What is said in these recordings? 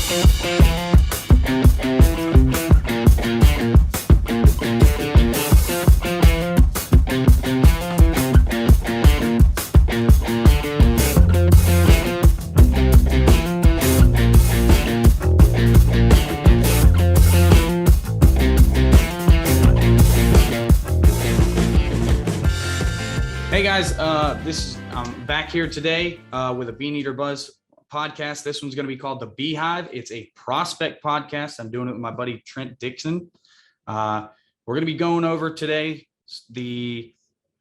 Hey guys, I'm back here today with a Bean Eater Buzz podcast. This one's going to be called the Bee Hive. It's a prospect podcast. I'm doing it with my buddy Trent Dixon. We're going to be going over today the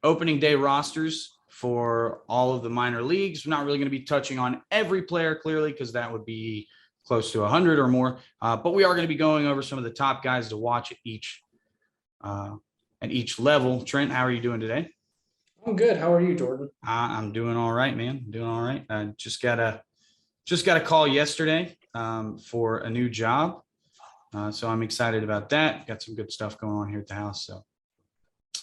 opening day rosters for all of the minor leagues. We're not really going to be touching on every player clearly because that would be close to 100 or more. But we are going to be going over some of the top guys to watch at each level. Trent, how are you doing today? I'm good. How are you, Jordan? I'm doing all right, man. Doing all right. I just got a call yesterday for a new job. So I'm excited about that. Got some good stuff going on here at the house. So,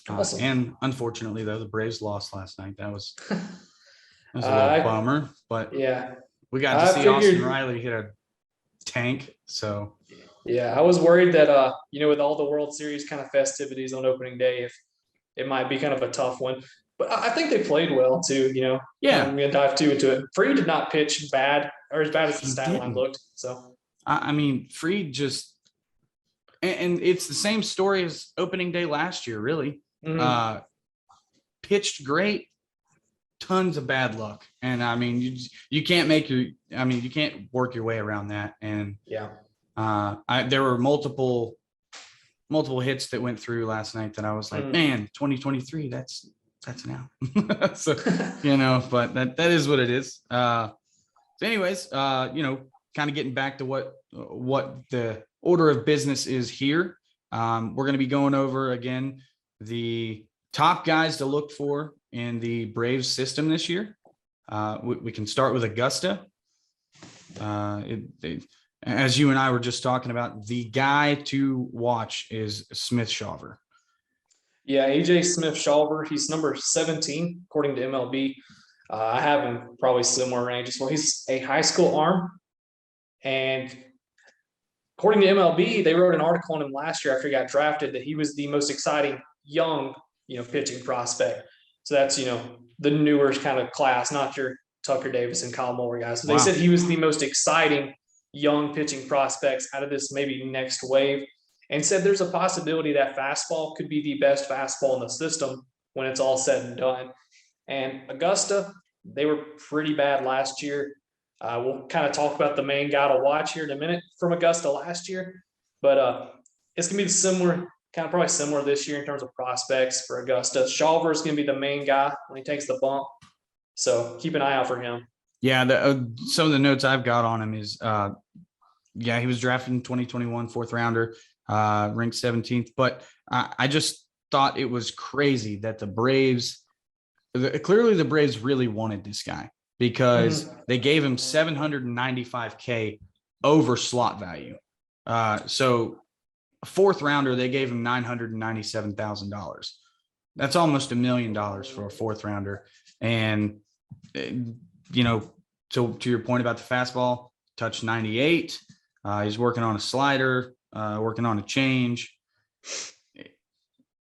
Awesome. And unfortunately, though, the Braves lost last night. That was a little bummer. But yeah, we got to see Austin Riley hit a tank. So yeah, I was worried that with all the World Series kind of festivities on opening day, if it might be kind of a tough one. But I think they played well too. Yeah, I'm gonna dive into it. Freed did not pitch bad or as bad as the He stat line didn't. looked. So I mean, Freed just and it's the same story as opening day last year, really. Pitched great, tons of bad luck, and I mean, you can't you can't work your way around that. And yeah, there were multiple hits that went through last night that I was like, man, 2023, that's now. So but that is what it is. So anyways, kind of getting back to what the order of business is here. We're going to be going over again the top guys to look for in the Braves system this year. We can start with Augusta. As you and I were just talking about, the guy to watch is Smith-Shawver. Yeah, AJ Smith-Shawver. He's number 17 according to MLB. I have him probably similar ranges. Well, he's a high school arm, and according to MLB, they wrote an article on him last year after he got drafted that he was the most exciting young, pitching prospect. So that's the newer kind of class, not your Tucker Davis and Kyle Muller guys. So they said he was the most exciting young pitching prospects out of this maybe next wave, and said there's a possibility that fastball could be the best fastball in the system when it's all said and done. And Augusta, they were pretty bad last year. We'll kind of talk about the main guy to watch here in a minute from Augusta last year, but it's going to be probably similar this year in terms of prospects for Augusta. Shawver is going to be the main guy when he takes the bump, so keep an eye out for him. Yeah, some of the notes I've got on him is, he was drafted in 2021, fourth rounder, ranked 17th. But I just thought it was crazy that the Braves really wanted this guy because they gave him $795K over slot value. So a fourth rounder, they gave him $997,000. That's almost $1 million for a fourth rounder. And to your point about the fastball, touched 98. He's working on a slider, working on a change. If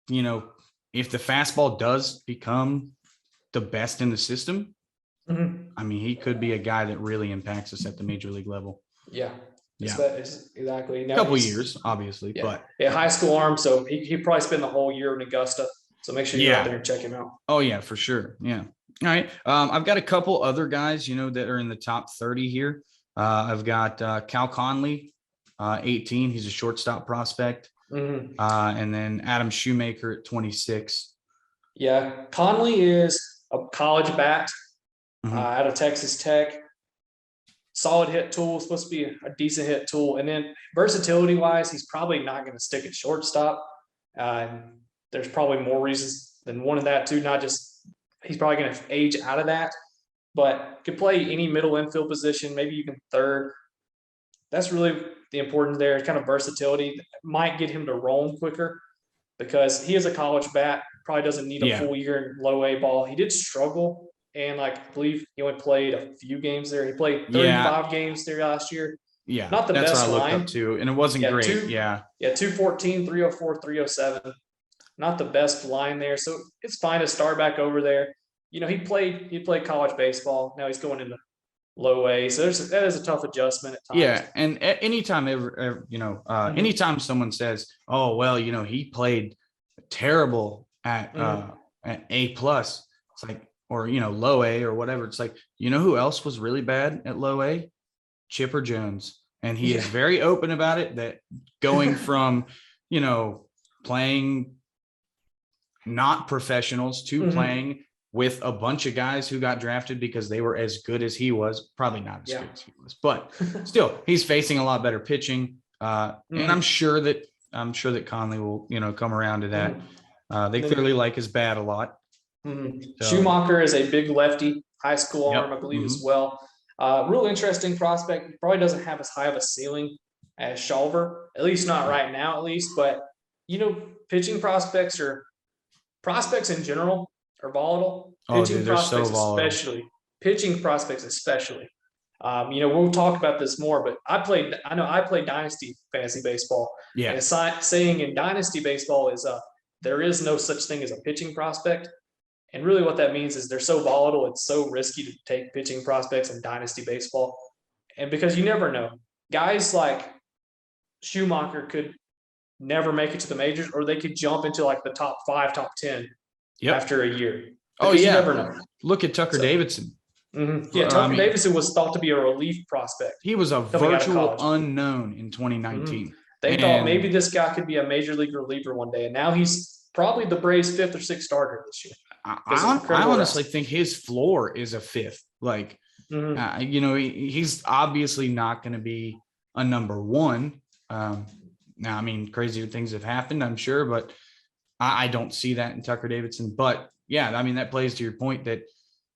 the fastball does become the best in the system, I mean, he could be a guy that really impacts us at the major league level. Yeah. Exactly. A couple years, obviously, but high school arm. So he probably spent the whole year in Augusta. So make sure you go out there and check him out. Oh yeah, for sure. Yeah. All right. I've got a couple other guys, that are in the top 30 here. I've got Cal Conley, 18. He's a shortstop prospect. And then Adam Shoemaker at 26. Yeah. Conley is a college bat out of Texas Tech. Solid hit tool, supposed to be a decent hit tool. And then versatility wise, he's probably not going to stick at shortstop. There's probably more reasons than one of that too. Not just he's probably going to age out of that, but could play any middle infield position, maybe even third. That's really the importance there. Kind of versatility might get him to roam quicker because he is a college bat. Probably doesn't need a full year in low A ball. He did struggle. And I believe he only played a few games there. He played 35 games there last year. Yeah, Not the that's what I best looked up line. to, and it wasn't Yeah, great. Yeah. 214, 304, 307. Not the best line there. So it's fine to start back over there. He played college baseball. Now he's going into low A. So that is a tough adjustment at times. Yeah, and anytime Mhm, anytime someone says, "Oh, well, he played terrible mhm. at A plus," it's like, or low A or whatever. It's like, who else was really bad at low A? Chipper Jones, and he Yeah. is very open about it. That going from playing not professionals to Mhm. playing with a bunch of guys who got drafted because they were as good as he was, probably not as Yeah. good as he was, but still he's facing a lot better pitching. And I'm Mhm, sure that Conley will, come around to that. mhm. They And then clearly like his bat a lot. So, Schumacher is a big lefty, high school arm, yep. I believe, as Hmm. well. Real interesting prospect. Probably doesn't have as high of a ceiling as Shawver, at least not right now, at least. But pitching prospects in general are volatile. Oh, dude, they're so volatile. Pitching prospects especially. We'll talk about this more, but I played dynasty fantasy baseball, and Yeah. a saying in dynasty baseball is there is no such thing as a pitching prospect. And really what that means is they're so volatile, it's so risky to take pitching prospects in dynasty baseball. And because you never know, guys like Schumacher could never make it to the majors, or they could jump into like the top 5, top 10 Yep. after a year, Oh because you yeah. never know. Look at Tucker So, Davidson. yeah, I Tucker mean, Davidson was thought to be a relief prospect he was a coming out of virtual college. unknown in Mhm. 2019. They thought maybe And this guy could be a major league reliever one day, and now he's probably the Braves' 5th or 6th starter this year because of I incredible honestly rest. think his floor is a fifth. Like, Mhm. he's obviously not going to be a number one. Now, I mean, crazier things have happened, I'm sure, but I don't see that in Tucker Davidson. But yeah, I mean, that plays to your point that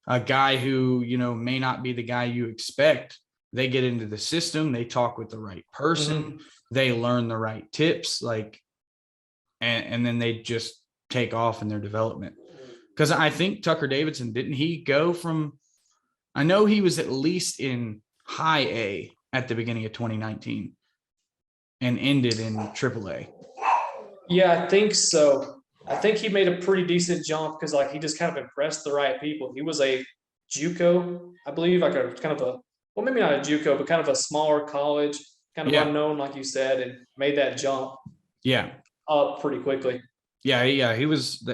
a guy who, may not be the guy you expect, they get into the system, they talk with the right person, Mhm. they learn the right tips, like, and then they just take off in their development. Because I think Tucker Davidson, didn't he go from, I know he was at least in high A at the beginning of 2019 and ended in triple A. Yeah, I think so. I think he made a pretty decent jump because like he just kind of impressed the right people. He was a JUCO, I believe, like a kind of a well, maybe not a JUCO, but kind of a smaller college, kind of Yeah. unknown, like you said, and made that jump Yeah. up pretty quickly. Yeah. Yeah. He was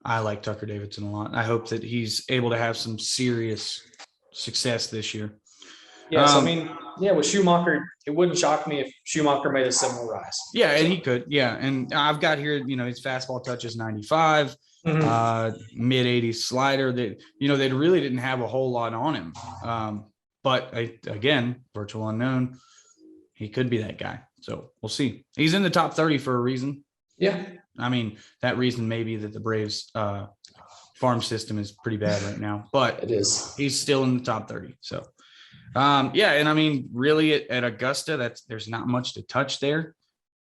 I like Tucker Davidson a lot. I hope that he's able to have some serious success this year. Yes, I mean, yeah, with Schumacher, it wouldn't shock me if Schumacher made a similar rise. Yeah, and he So, could. Yeah, and I've got here, his fastball touch is 95, mhm. mid 80s slider. That they really didn't have a whole lot on him. But again, virtual unknown. He could be that guy. So we'll see. He's in the top 30 for a reason. Yeah, I mean, that reason may be that the Braves farm system is pretty bad right now, but it is. he's still in the top 30. So yeah, and I mean, really at Augusta, there's not much to touch there.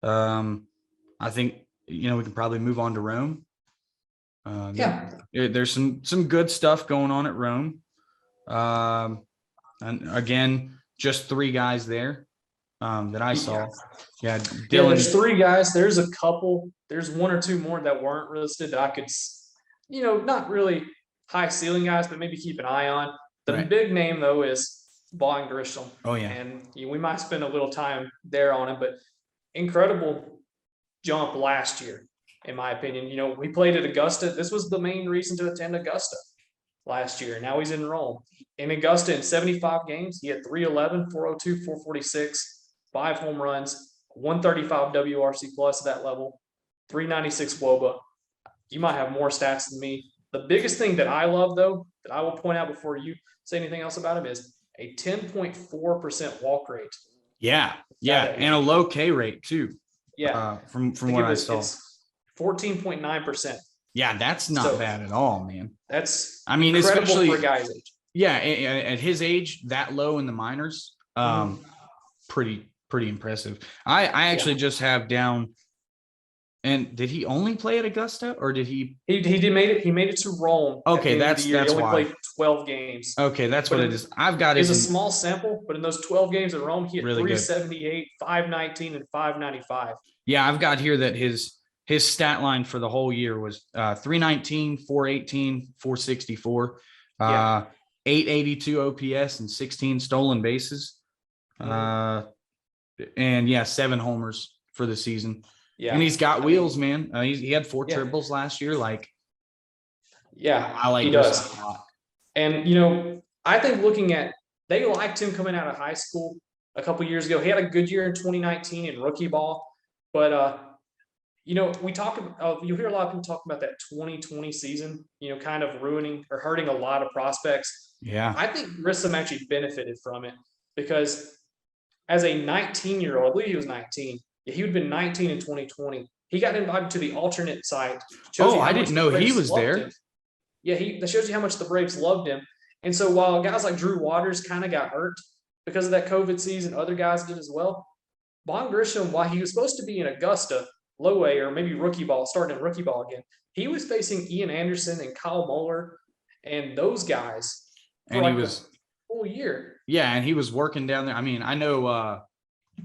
I think we can probably move on to Rome. Yeah, There's some good stuff going on at Rome. And again, just three guys there that I saw. Yeah, yeah. There's Dylan. 3 guys. There's a couple. There's 1 or 2 more that weren't listed that I could, not really high ceiling guys, but maybe keep an eye on. The Right. big name though is Vaughn Grisham. Oh yeah. And we might spend a little time there on him, but incredible jump last year, in my opinion. We played at Augusta. This was the main reason to attend Augusta last year. Now he's in Rome. In Augusta, in 75 games, he had 311, 402, 446, 5 home runs, 135 WRC plus at that level, 396 WOBA. You might have more stats than me. The biggest thing that I love, though, that I will point out before you say anything else about him is a 10.4% walk rate. Yeah. Yeah, That and a age. low K rate too. Yeah. From I think what I saw. it's 14.9%. Yeah, that's not So bad at all, man. that's I mean, incredible especially for a guy's age. yeah, at his age, that low in the minors, Mhm. pretty impressive. I actually Yeah. just have down And did he only play at Augusta, or did he? He did made it. He made it to Rome. Okay, at the end of the year. He that's only why. played 12 games. Okay, that's But what it is. I've got It's a his small sample, but in those 12 games at Rome, he had really good. 378, 519, and 595. Yeah, I've got here that his stat line for the whole year was 319, 418, 464, Yeah. 882 OPS and 16 stolen bases. Mhm. And yeah, 7 homers for the season. Yeah. And he's got I wheels, mean, man. He had 4 Yeah. triples last year. Like, yeah, I like he Grissom does. a lot. And, I think they liked him coming out of high school a couple years ago. He had a good year in 2019 in rookie ball. But, we talk about, you hear a lot of people talk about that 2020 season, kind of ruining or hurting a lot of prospects. Yeah. I think Grissom actually benefited from it because as a 19-year-old, I believe he was 19. Yeah, he would have been 19 in 2020. He got invited to the alternate site. Oh, I didn't know he was there. Him. Yeah, that shows you how much the Braves loved him. And so while guys like Drew Waters kind of got hurt because of that COVID season, other guys did as well. Vaughn Grissom, while he was supposed to be in Augusta, low A or maybe rookie ball, starting in rookie ball again, he was facing Ian Anderson and Kyle Muller and those guys for And he was the full year. Yeah, and he was working down there. I mean, I know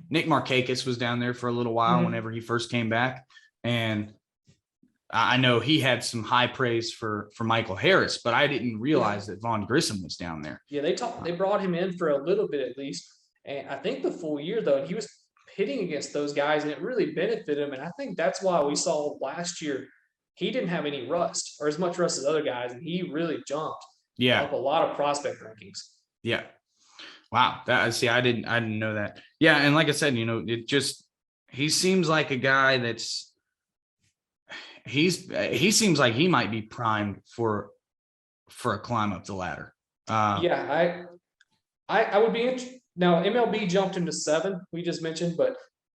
Nick Markakis was down there for a little while whenever he first came back. And I know he had some high praise for Michael Harris, but I didn't realize that Vaughn Grissom was down there. Yeah, they brought him in for a little bit at least. And I think the full year, though, and he was hitting against those guys, and it really benefited him. And I think that's why we saw last year he didn't have any rust or as much rust as other guys, and he really jumped up a lot of prospect rankings. Yeah. Wow. I didn't know that. Yeah. And like I said, he seems like a guy he seems like he might be primed for a climb up the ladder. Yeah, I would be interested. Now, MLB jumped him to 7, we just mentioned, but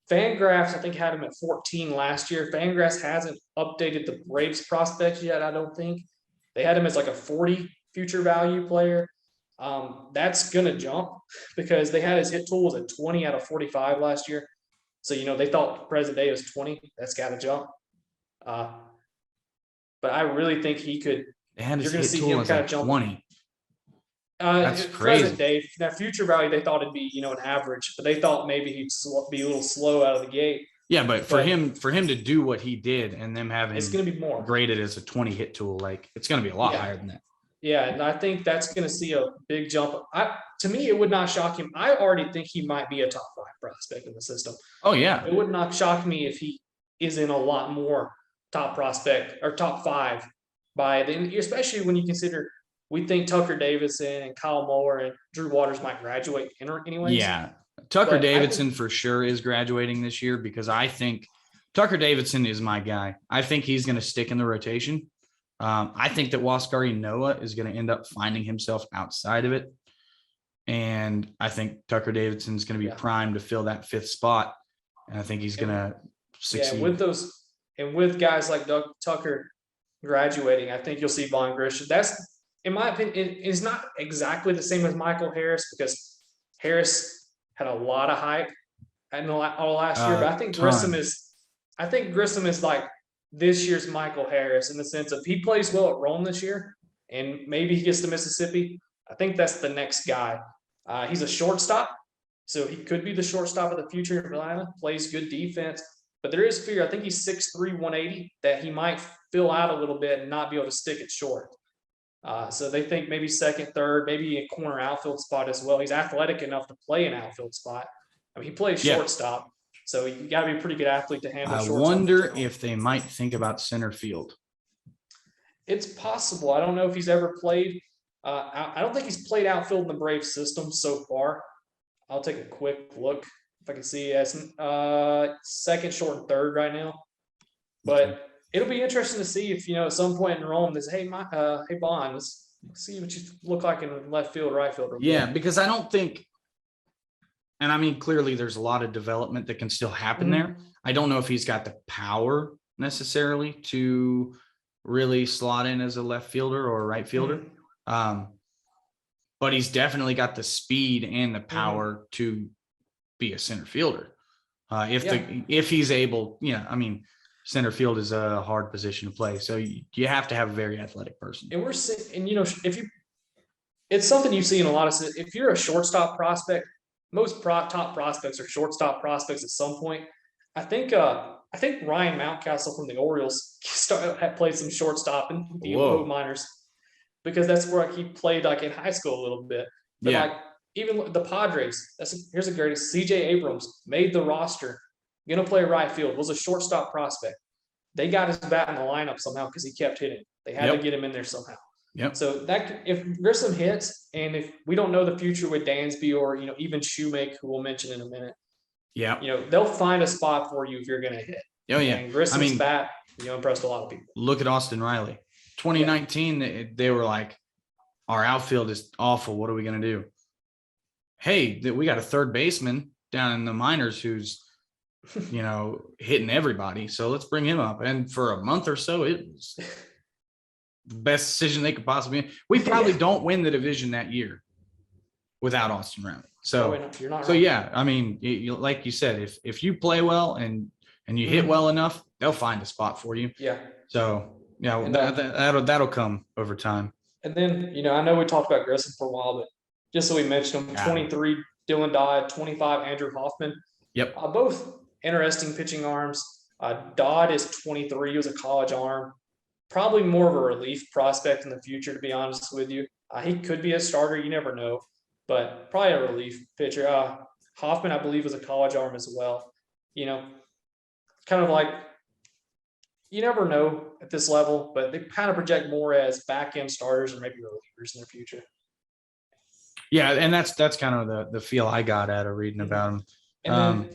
Fangraphs, I think, had him at 14 last year. Fangraphs hasn't updated the Braves prospects yet, I don't think. They had him as like a 40 future value player. That's going to jump because they had his hit tool was at 20 out of 45 last year. So, they thought present day was 20. That's got to jump. But I really think he could. They had his you're going to hit see tool him as kind like of jump. 20. That's crazy. Present day, now future value, they thought it'd be an average, but they thought maybe he'd be a little slow out of the gate. Yeah, but for him to do what he did and them having it's going to be more graded as a 20 hit tool, like it's going to be a lot higher than that. Yeah, and I think that's going to see a big jump. To me, it would not shock him. I already think he might be a top 5 prospect in the system. Oh yeah, it would not shock me if he is in a lot more top prospect or top 5 by then, especially when you consider. We think Tucker Davidson and Kyle Muller and Drew Waters might graduate anyways. Yeah. Tucker Davidson for sure is graduating this year because I think Tucker Davidson is my guy. I think he's going to stick in the rotation. I think that Waskari Noah is going to end up finding himself outside of it. And I think Tucker Davidson is going to be primed to fill that 5th spot. And I think he's going to succeed. Yeah, with guys like Tucker graduating, I think you'll see Vaughn Grissom. That's, in my opinion, it's not exactly the same as Michael Harris because Harris had a lot of hype in the last year, but I think Grissom is like this year's Michael Harris in the sense of he plays well at Rome this year, and maybe he gets to Mississippi. I think that's the next guy. He's a shortstop, so he could be the shortstop of the future in Atlanta. Plays good defense, but there is fear. I think he's 6'3", 180, that he might fill out a little bit and not be able to stick it short. So they think maybe second, third, maybe a corner outfield spot as well. He's athletic enough to play an outfield spot. I mean, he plays shortstop, so you got to be a pretty good athlete to handle. I wonder if they might think about center field. It's possible. I don't know if he's ever played. I don't think he's played outfield in the Braves system so far. I'll take a quick look if I can see as second, short, and third right now. But it'll be interesting to see if, at some point in Rome, there's, hey, Vaughn, let's see what you look like in left field, right field. Yeah, because I don't think, and I mean, clearly there's a lot of development that can still happen there. I don't know if he's got the power necessarily to really slot in as a left fielder or a right fielder. But he's definitely got the speed and the power to be a center fielder. If he's able, I mean, center field is a hard position to play. So you have to have a very athletic person. And we're seeing, and if you, it's something you see in a lot of, if you're a shortstop prospect, most top prospects are shortstop prospects at some point. I think Ryan Mountcastle from the Orioles had played some shortstop in the Whoa. minors because that's where he played like in high school a little bit. But like even the Padres, here's a great CJ Abrams made the roster, gonna play right field, was a shortstop prospect. They got his bat in the lineup somehow because he kept hitting. They had to get him in there somehow. Yep. So that if Grissom hits, and if we don't know the future with Dansby or even Shoemake, who we'll mention in a minute, they'll find a spot for you if you're going to hit. Oh yeah. And Grissom's bat, impressed a lot of people. Look at Austin Riley. 2019, they were like, our outfield is awful. What are we going to do? Hey, we got a third baseman down in the minors who's hitting everybody. So let's bring him up. And for a month or so, it was the best decision they could possibly make. We probably don't win the division that year without Austin Riley. So, you're not so right. yeah, I mean, like you said, if you play well and you hit well enough, they'll find a spot for you. Yeah. So yeah, that'll come over time. And then I know we talked about Grissom for a while, but just so we mentioned him, 23 Dylan Dodd, 25 Andrew Hoffman. Yep. Both interesting pitching arms. Dodd is 23. He was a college arm. Probably more of a relief prospect in the future, to be honest with you. He could be a starter. You never know. But probably a relief pitcher. Hoffman, I believe, was a college arm as well. Kind of like, you never know at this level, but they kind of project more as back-end starters and maybe relievers in their future. Yeah, and that's kind of the feel I got out of reading about them. And then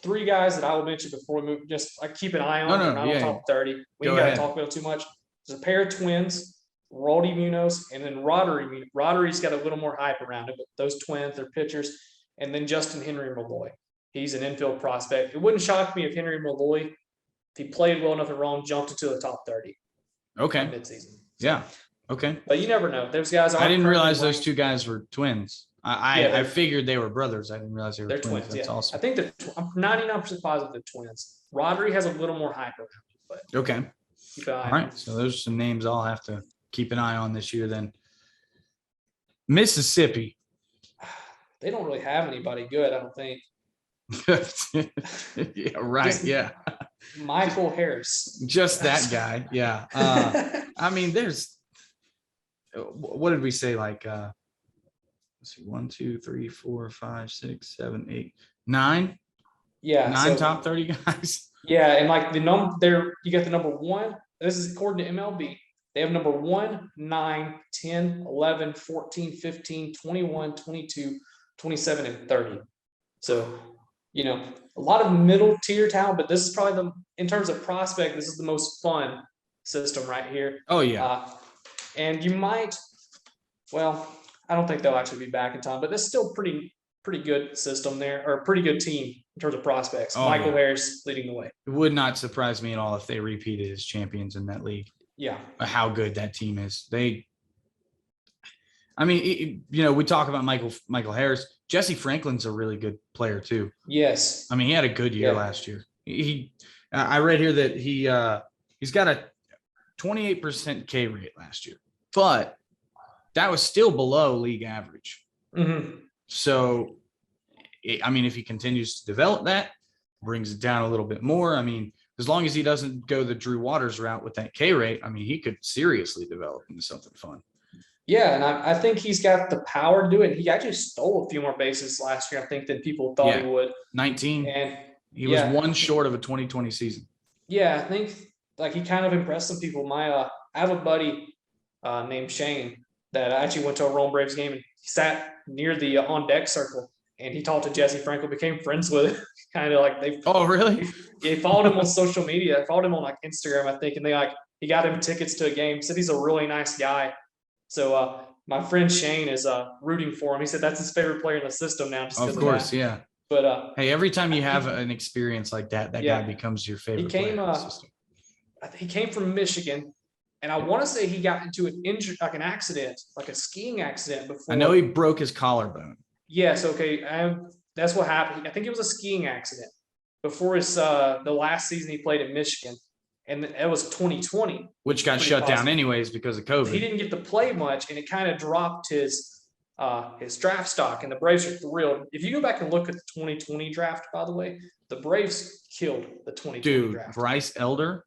three guys that I will mention before we move, just I keep an eye on. I don't top 30. We ain't got to talk about it too much. There's a pair of twins, Roldy Munoz, and then Roddery. Roddery's got a little more hype around it, but those twins, they're pitchers. And then Justin Henry Malloy. He's an infield prospect. It wouldn't shock me if Henry Malloy, if he played well enough at Rome, jumped into the top 30. Okay. Midseason. Yeah. Okay. But you never know. Those guys. I didn't realize those two guys were twins. I figured they were brothers. I didn't realize they were twins. That's awesome. I think I'm 99% positive they're twins. Roddery has a little more hype around him, but okay. Keep an eye All right. So those are some names I'll have to keep an eye on this year then. Mississippi. They don't really have anybody good, I don't think. Yeah, right. Yeah. Michael Harris. Just that guy. Yeah. I mean, what did we say? Like, let's see, 1, 2, 3, 4, 5, 6, 7, 8, 9. Yeah. 9 top 30 guys. Yeah. And like the number there, you got the number 1. This is according to MLB. They have number 1, 9, 10, 11, 14, 15, 21, 22, 27, and 30. So, a lot of middle tier talent, but this is probably in terms of prospect, this is the most fun system right here. Oh, yeah. And you might, I don't think they'll actually be back in time, but this is still pretty good system there, or a pretty good team in terms of prospects. Michael Harris leading the way. It would not surprise me at all if they repeated as champions in that league. Yeah. How good that team is. We talk about Michael Harris. Jesse Franklin's a really good player too. Yes. I mean, he had a good year last year. I read here that he's got a 28% K rate last year, but that was still below league average. Mm-hmm. So, if he continues to develop that, brings it down a little bit more. As long as he doesn't go the Drew Waters route with that K rate, he could seriously develop into something fun. Yeah, and I think he's got the power to do it. He actually stole a few more bases last year, I think, than people thought he would. 19. And he was one short of a 2020 season. Yeah, I think he kind of impressed some people. I have a buddy named Shane that actually went to a Rome Braves game and he sat near the on deck circle and he talked to Jesse Frankel, became friends with him. Kind of like they. Oh, really? They followed him on social media. Followed him on like Instagram, I think, and he got him tickets to a game. Said he's a really nice guy. So my friend Shane is rooting for him. He said that's his favorite player in the system now. Just of course, yeah. But hey, every time you have an experience like that guy becomes your favorite player in the system. He came from Michigan, and I want to say he got into an injury, like an accident, like a skiing accident before. I know he broke his collarbone. Yes, okay. That's what happened. I think it was a skiing accident. before his the last season he played at Michigan, and it was 2020, which got pretty shut down positive. anyways because of He COVID. didn't get to play much, and it kind of dropped his draft stock. And the Braves are thrilled. If you go back and look at the 2020 draft, by the way, the Braves killed the 2020 Dude, draft. Bryce Elder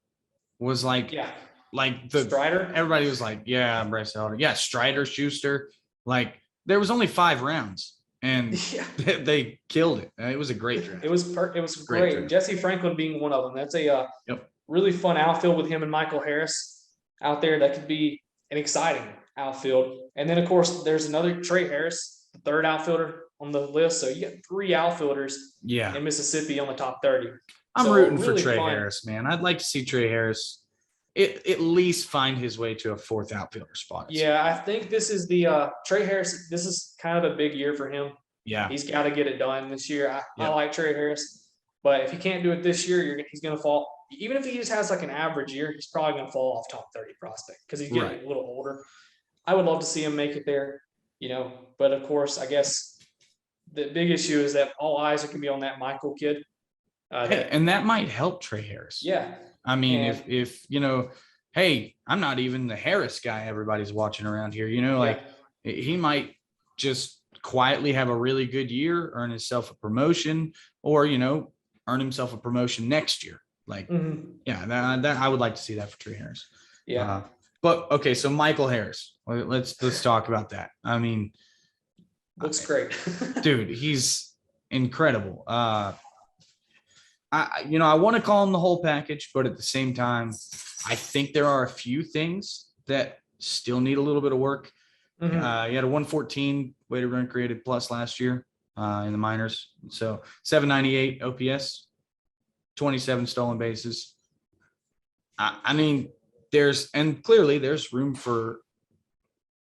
was like, Yeah, like the Strider. everybody was like, yeah, Bryce Elder, yeah, Strider, Schuster. Like there was only 5 rounds, and Yeah, they killed it. It was a great draft. it was great. draft. Jesse Franklin being one of them. That's a Yep. really fun outfield with him and Michael Harris out there. That could be an exciting outfield. And then of course there's another Trey Harris, the third outfielder on the list. So you got 3 outfielders Yeah, in Mississippi on the top 30. I'm So rooting for really Trey fun. Harris, man. I'd like to see Trey Harris at least find his way to a 4th outfielder spot. Yeah, I think this is the Trey Harris. This is kind of a big year for him. Yeah. He's got to get it done this year. I Yeah. like Trey Harris, but if he can't do it this year, he's going to fall. Even if he just has like an average year, he's probably going to fall off top 30 prospect because he's getting Right. a little older. I would love to see him make it there, but of course, I guess the big issue is that all eyes are going to be on that Michael kid. Hey, and that might help Trey Harris. Yeah. I mean, And- if hey, I'm not even the Harris guy everybody's watching around here, like he might just quietly have a really good year, earn himself a promotion, or, earn himself a promotion next year. Like, Mhm. yeah, that I would like to see that for Trey Harris. Yeah. But okay, so Michael Harris, let's talk about that. I mean, Looks great. dude, he's incredible. I want to call him the whole package, but at the same time, I think there are a few things that still need a little bit of work. Mhm. He had a 114 weighted run created plus last year in the minors. So 798 OPS, 27 stolen bases. I mean, clearly there's room for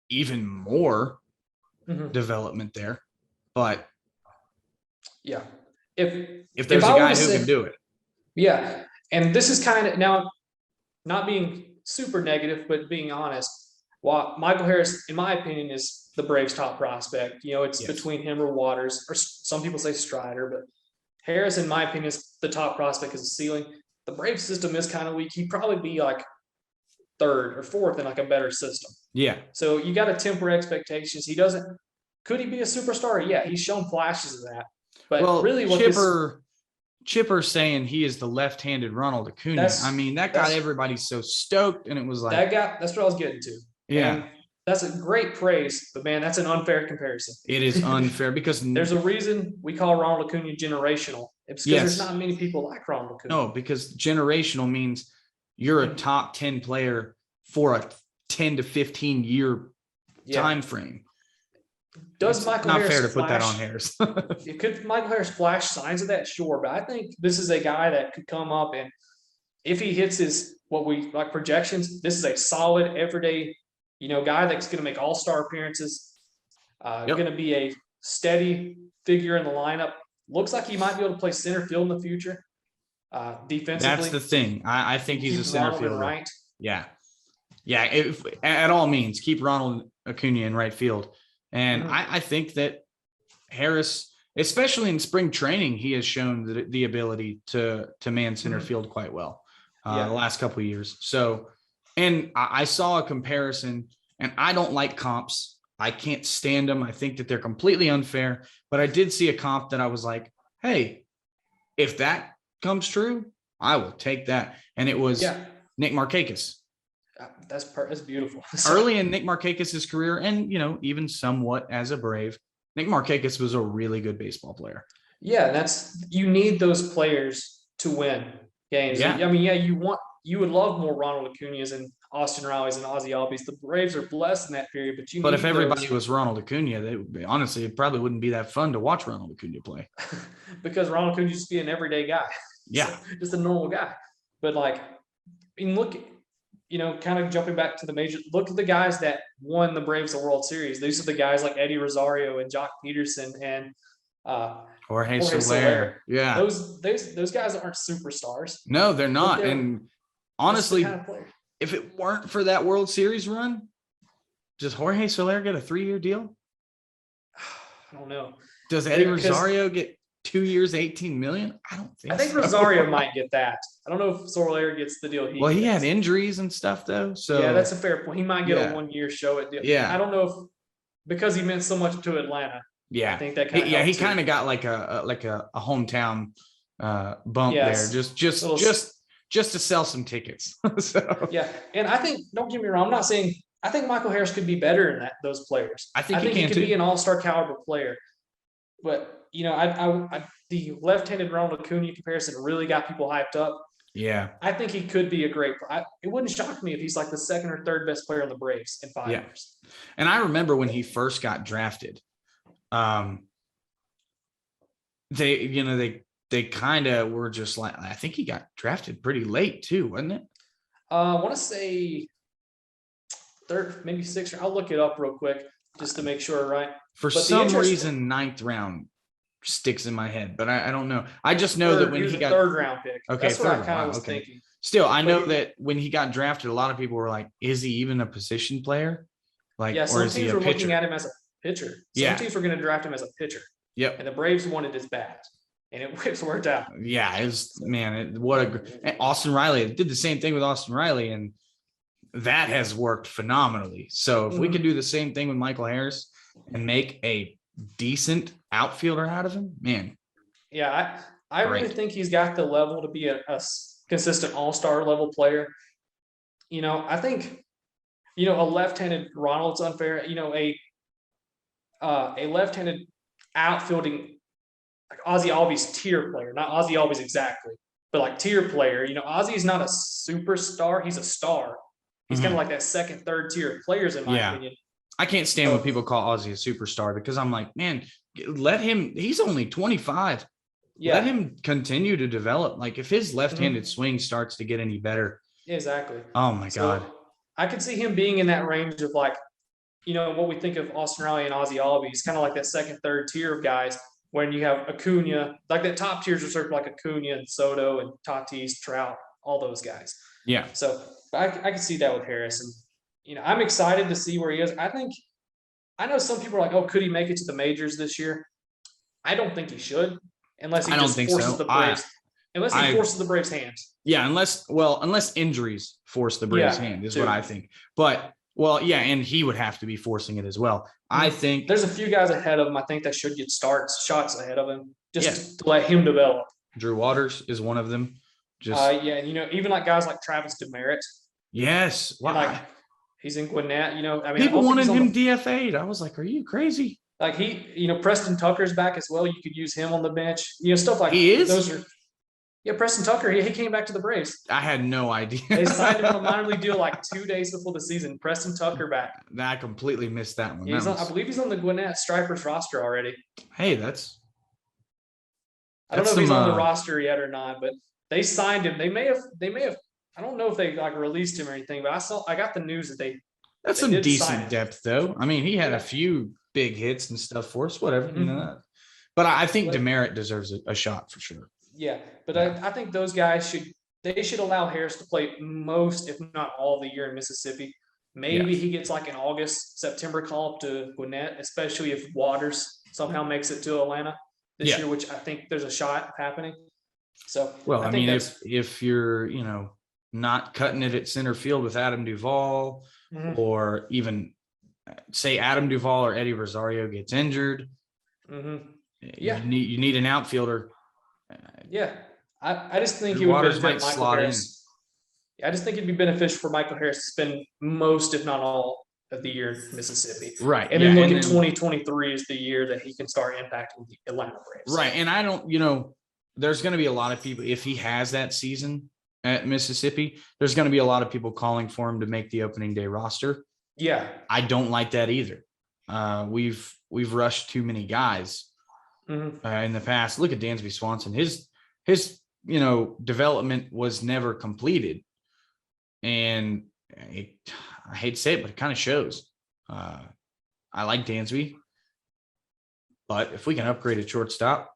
even more Mhm. development there. But Yeah. if there's I a were guy to who say- can do it, Yeah. And this is kind of now not being super negative, but being honest. Well, Michael Harris, in my opinion, is the Braves' top prospect. It's Yes. between him or Waters, or some people say Strider, but Harris, in my opinion, is the top prospect as a ceiling. The Braves system is kind of weak. He'd probably be like 3rd or 4th in like a better system. yeah. So you got to temper expectations. Could he be a superstar? Yeah, he's shown flashes of that. But Well, really what Chipper saying he is the left-handed Ronald Acuna. That's- I mean, that got everybody so stoked, and it was like, that's what I was getting to. yeah, And that's a great praise, but man, that's an unfair comparison. it is unfair because There's a reason we call Ronald Acuna generational. It's because there's Yes. not many people like Ronald Acuna. no, because generational means you're a top 10 player for a 10 to 15 year Yeah. time frame. Does It's Michael not Harris fair to put that flash- on Harris. Could Michael Harris flash signs of that? Sure, but I think this is a guy that could come up and if he hits his what we like projections, this is a solid everyday, guy that's going to make all-star appearances. Yep. Going to be a steady figure in the lineup. Looks like he might be able to play center field in the future. Defensively, That's the thing. I think he's a keep center Ronald in fielder. right. Yeah. Yeah. If, at all means, keep Ronald Acuna in right field. And Mhm. I think that Harris, especially in spring training, he has shown the ability to man center Mhm. field quite well Yeah. the last couple of years. So, and I saw a comparison, and I don't like comps. I can't stand them. I think that they're completely unfair. But I did see a comp that I was like, hey, if that comes true, I will take that. And it was Yeah, Nick Markakis. that's beautiful. Early in Nick Markakis' career, and even somewhat as a Brave, Nick Markakis was a really good baseball player. Yeah, you need those players to win games. Yeah. I mean, you would love more Ronald Acuna's and Austin Riley's and Ozzie Albies. The Braves are blessed in that period, but But if everybody was Ronald Acuna, honestly, it probably wouldn't be that fun to watch Ronald Acuna play. because Ronald Acuna used to be an everyday guy. Yeah. Just a normal guy. But look, kind of jumping back to the major, look at the guys that won the Braves the World Series. These are the guys like Eddie Rosario and Jock Peterson and Jorge Soler. Soler. Yeah. those guys aren't superstars. No, they're not. they're- And honestly, That's the kind of player. if it weren't for that World Series run, does Jorge Soler get a 3-year deal? I don't know. Does Eddie Yeah, 'cause- Rosario get 2 years, 18 million. I don't think. I think so. Rosario might get that. I don't know if Soler gets the deal. Well, he had gets. injuries and stuff though. So Yeah, that's a fair point. He might get yeah. a 1 year show at deal. Yeah. I don't know if because he meant so much to Atlanta. Yeah, I think that kind of he kind of got like a hometown bump there, just to sell some tickets. So yeah, and I think don't get me wrong, I'm not saying I think Michael Harris could be better than those players. I think he he can could too. be an all-star caliber player, but I the left-handed Ronald Acuna comparison really got people hyped up. Yeah, I think he could be a great. It wouldn't shock me if he's like the second or third best player on the Braves in 5 years. And I remember when he first got drafted, they kind of were just like, I think he got drafted pretty late too, wasn't it? I want to say third, maybe sixth. I'll look it up real quick just to make sure, right? For some reason, 9th round sticks in my head, but I don't know. I just know that when he got third round pick. Okay, that's what I kind of was thinking. Still, I know that when he got drafted, a lot of people were like, "Is he even a position player? Like, yeah, some or is he teams a were pitcher?" looking at him as a pitcher. Some teams were going to draft him as a pitcher. Yep. And the Braves wanted his bat, and it's worked out. Yeah, Austin Riley did the same thing with Austin Riley, and that has worked phenomenally. So if we could do the same thing with Michael Harris and make a decent outfielder out of him, man. Yeah, I really think he's got the level to be a consistent all-star level player. I think, a left-handed Ronald's unfair. A left-handed outfielding like Ozzy Albies tier player, not Ozzy Albies exactly, but like tier player. Ozzy's not a superstar; he's a star. He's kind of like that second, third tier players in my opinion. I can't stand when people call Ozzy a superstar because I'm like, man, let him. He's only 25. Yeah. Let him continue to develop. Like if his left-handed swing starts to get any better. Exactly. Oh my God. I could see him being in that range of like, what we think of Austin Riley and Ozzy Albies, kind of like that second, third tier of guys when you have Acuna, like that top tiers reserved like Acuna and Soto and Tatis, Trout, all those guys. Yeah. So I can see that with Harris. And, I'm excited to see where he is. I know some people are like, oh, could he make it to the majors this year? I don't think he should. Unless he forces the Braves. Unless he forces the Braves' hand. Yeah, unless injuries force the Braves' hand is what I think. But and he would have to be forcing it as well. I think there's a few guys ahead of him. I think that should get shots ahead of him, just to let him develop. Drew Waters is one of them. Even like guys like Travis Demeritte. Yes, wow. Like he's in Gwinnett. People wanted him DFA'd. I was like, are you crazy? Like Preston Tucker's back as well. You could use him on the bench. Stuff like he is. Those are. Yeah, Preston Tucker. He came back to the Braves. I had no idea. They signed him on a minor league deal like 2 days before the season. Preston Tucker back. I completely missed that one. I believe he's on the Gwinnett Stripers roster already. Hey, I don't know if he's on the roster yet or not, but they signed him. They may have. I don't know if they like released him or anything, but I got the news that they. That's some decent depth, though. I mean, he had a few big hits and stuff for us, whatever. But I think Demeritte deserves a shot for sure. Yeah, but I think those guys should allow Harris to play most, if not all, the year in Mississippi. Maybe he gets like an August, September call up to Gwinnett, especially if Waters somehow makes it to Atlanta this year, which I think there's a shot happening. So I mean, if you're not cutting it at center field with Adam Duvall, or even say Adam Duvall or Eddie Rosario gets injured, you need an outfielder. Yeah, I just think he would benefit Michael Harris. I just think it'd be beneficial for Michael Harris to spend most, if not all, of the year in Mississippi. Right. And then look at 2023 is the year that he can start impacting the Atlanta Braves. Right. And I don't, there's going to be a lot of people, if he has that season at Mississippi, there's going to be a lot of people calling for him to make the opening day roster. Yeah. I don't like that either. We've rushed too many guys in the past. Look at Dansby Swanson. His development was never completed. And I hate to say it, but it kind of shows. I like Dansby, but if we can upgrade a shortstop,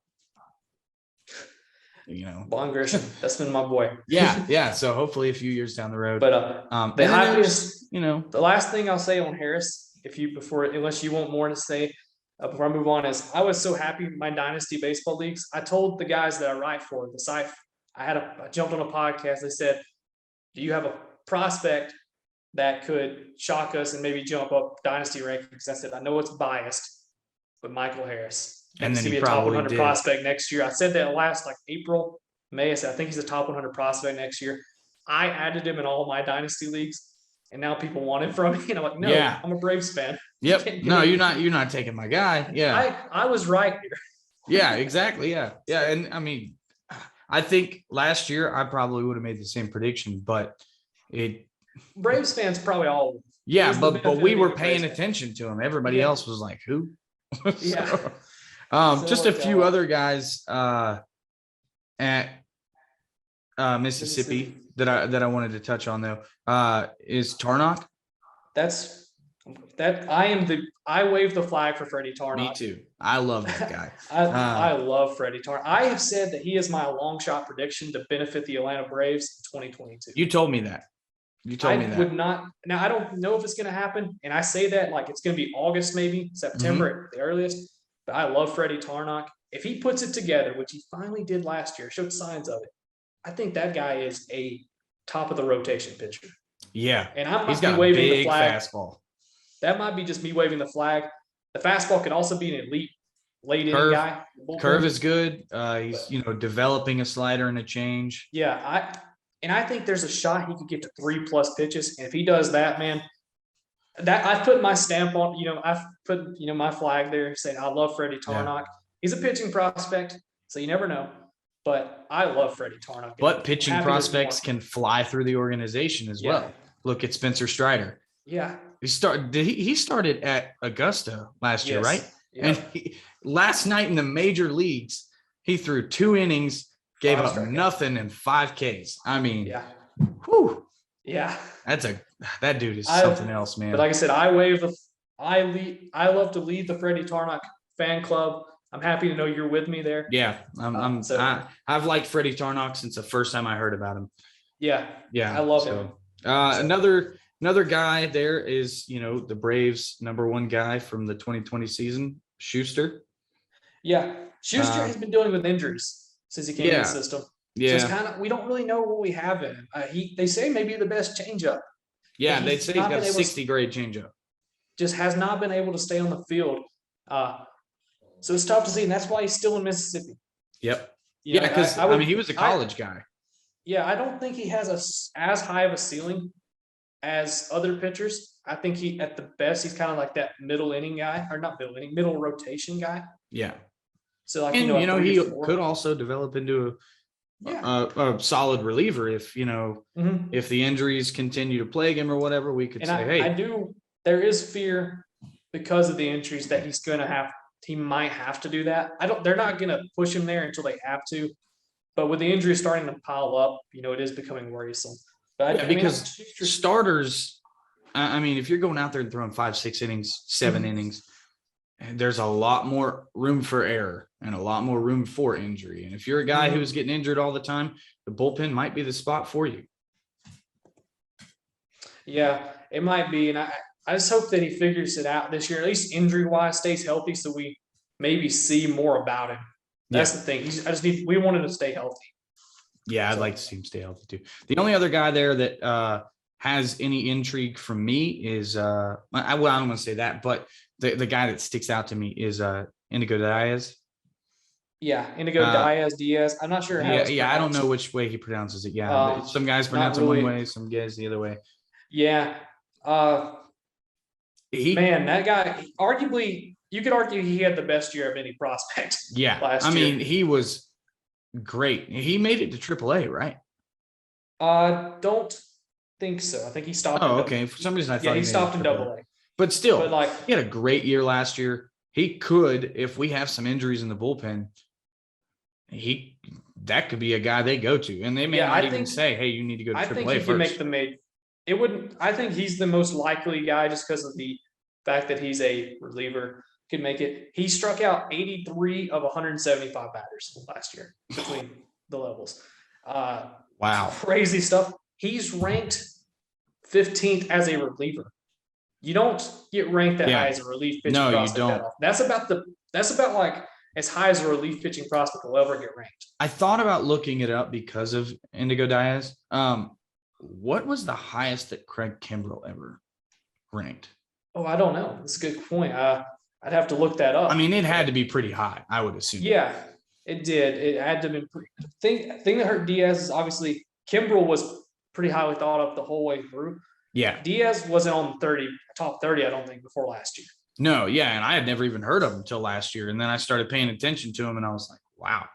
Vaughn Grisham, that's been my boy. Yeah. So hopefully a few years down the road. But the highest, the last thing I'll say on Harris, unless you want more to say, before I move on is I was so happy with my dynasty baseball leagues. I told the guys that I write for the site, I jumped on a podcast. They said, do you have a prospect that could shock us and maybe jump up dynasty rankings? I said, I know it's biased, but Michael Harris. And then he's he gonna be a top probably 100 did. prospect next year. I said that last like April, May. I said, I think he's a top 100 prospect next year. I added him in all my dynasty leagues, and now people want it from me. And I'm like, no, Yeah. I'm a Braves fan. Yep. No, you're not taking my guy. Yeah. I was right here. Yeah, exactly. Yeah. Yeah. And I mean, I think last year I probably would have made the same prediction, but Braves fans probably all. yeah, but we were Braves paying fan. attention to him. Everybody Yeah. else was like, who? Yeah. So, just a few other guys at Mississippi that I wanted to touch on though. Is Tarnock? I wave the flag for Freddie Tarnock. Me too. I love that guy. I love Freddie Tarnock. I have said that he is my long shot prediction to benefit the Atlanta Braves in 2022. You told me that. I would not. Now I don't know if it's going to happen, and I say that like it's going to be August, maybe September at the earliest. But I love Freddie Tarnock. If he puts it together, which he finally did last year, showed signs of it, I think that guy is a top of the rotation pitcher. Yeah, and I'm he's got waving a big the flag. fastball. That might be just me waving the flag. The fastball could also be an elite late inning guy. Curve is good. He's developing a slider and a change. Yeah, I think there's a shot he could get to 3+ pitches. And if he does that, man, that I've put my stamp on, I've put, my flag there saying I love Freddie Tarnock. Yeah. He's a pitching prospect, so you never know. But I love Freddie Tarnock. But pitching prospects can fly through the organization as well. Look at Spencer Strider. Yeah. He started at Augusta last year, right? Yeah. And last night in the major leagues, he threw 2 innings, gave up nothing and 5 Ks. I mean, whew. Yeah. That dude is something else, man. But like I said, I love to lead the Freddie Tarnock fan club. I'm happy to know you're with me there. Yeah. I've liked Freddie Tarnock since the first time I heard about him. Yeah. Yeah. I love him. Another guy there is, the Braves' #1 guy from the 2020 season, Schuster. Yeah. Schuster has been dealing with injuries since he came in the system. Yeah. So it's we don't really know what we have in him. They say maybe the best changeup. Yeah, they say he's got a 60 grade changeup. Just has not been able to stay on the field. So it's tough to see, and that's why he's still in Mississippi. Yep. Because he was a college guy. Yeah, I don't think he has as high of a ceiling as other pitchers. I think at the best, he's kind of like that middle inning guy, or not middle inning, middle rotation guy. Yeah. So he could also develop into a solid reliever if if the injuries continue to plague him or whatever. We could there is fear because of the injuries that he might have to do that. They're not going to push him there until they have to. But with the injuries starting to pile up, it is becoming worrisome. But because starters, if you're going out there and throwing 5, 6 innings, 7 innings, and there's a lot more room for error and a lot more room for injury. And if you're a guy who's getting injured all the time, the bullpen might be the spot for you. Yeah, it might be. And I just hope that he figures it out this year, at least injury-wise, stays healthy so we maybe see more about him. That's the thing. We want him to stay healthy. Yeah, I'd like to see him stay healthy too. The only other guy there that has any intrigue from me is I don't want to say that, but the guy that sticks out to me is Indigo Diaz. Yeah, Indigo Diaz. I'm not sure how I don't know which way he pronounces it. Yeah, some guys pronounce it one way, some guys the other way. Yeah. That guy, arguably, you could argue he had the best year of any prospect. Yeah. Last year. He was great. He made it to AAA, right? Don't think so. I think he stopped. Oh, okay. For some reason, I thought he stopped in AA. But still, he had a great year last year. He could, if we have some injuries in the bullpen, that could be a guy they go to, and they may not even say, "Hey, you need to go to AAA I think he first." Can make the mid. It wouldn't. I think he's the most likely guy just because of the fact that he's a reliever. Could make it. He struck out 83 of 175 batters last year between the levels. Wow, crazy stuff. He's ranked 15th as a reliever. you don't get ranked that Yeah. high as a relief pitching No, you prospect that don't. often. That's about like as high as a relief pitching prospect will ever get ranked. I thought about looking it up because of Indigo Diaz. What was the highest that Craig Kimbrell ever ranked? Oh, I don't know. That's a good point. I'd have to look that up. I mean, it had to be pretty high, I would assume. Yeah, it did. It had to be pretty. Thing that hurt Diaz is obviously Kimbrell was pretty highly thought of the whole way through. Yeah. Diaz wasn't on top 30, I don't think, before last year. No, yeah, and I had never even heard of him until last year, and then I started paying attention to him, and I was like, wow,